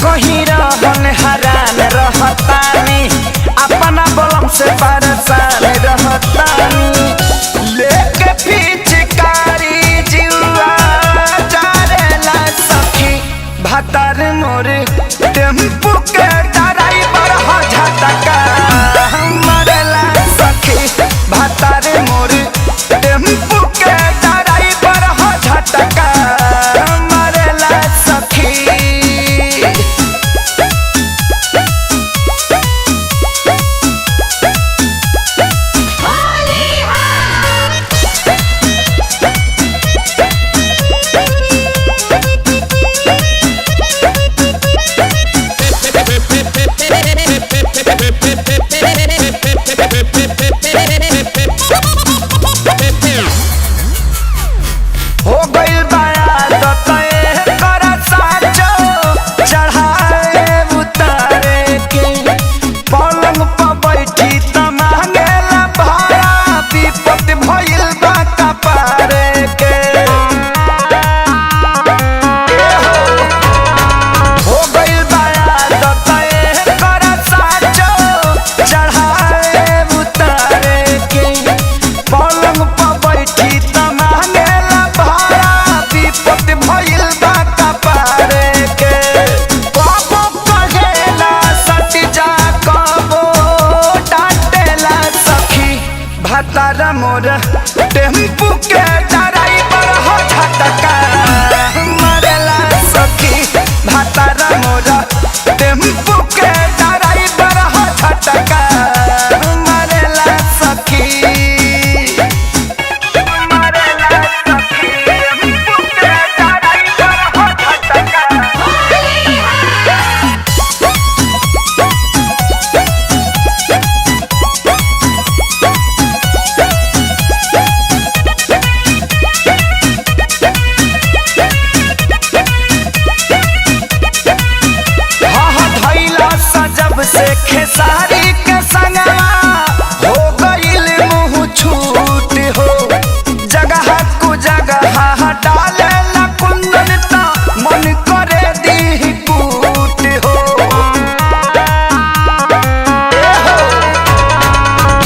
कहीं रहन हरान रहतानी, अपना बलम से परेशान रहतानी। लेके पिचकारी जीवा जारेला सखी, भातार मोर टेम्पू के ड्राइवर हो झटका मरेला सखी, भातार मोर टेम्पू के ड्राइवर हो झटका मरेला सखी। हो गइल बायादत कर साचो चढ़ाए उतारे के, पलंग पर बैठी त मांगेला भाड़ा, विपत भइल बा कपारे के। हो गइल बायादत कर साचो चढ़ाए उतारे के, पलंग पर बैठी त मांगेला भाड़ा, विपत भइल बा कपारे के। कबो कहेला सट जा, कबो डांटेला सखी, भातार मोर टेम्पू के ड्राइवर हो झटका मरेला सखी, भातार मोर टेम्पू के ड्राइवर हो झटका मरेला सखी। जब से खेसारी के संगवा हो गइल मुँह छूट हो, जगह कु जगह डाले ला कुंदन त मन करे दी कूट हो।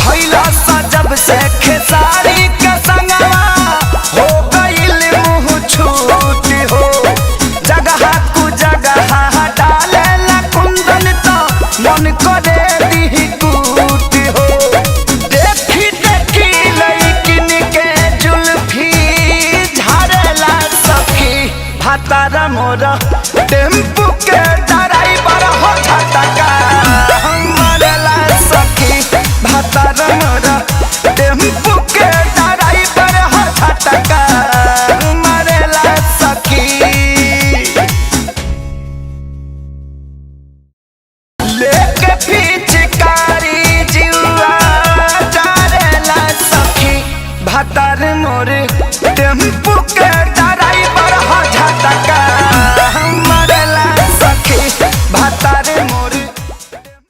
भइला सा जब से खेसारी के संगवा हो गइल मुँह छूट हो, जगह कु जगह डाले ला कुंदन त मन करे दी कूट हो। देखी देखी लइकिन के जुल्फी झारेला सखी, भातार मोर टेम्पू के ड्राइवर हो झटका मरेला सखी, भातार मोर टेम्पू के ड्राइवर हो झटका मरेला सखी। लेके पिचकारी जीवा जारेला सखी, भातार मोर टेम्पू के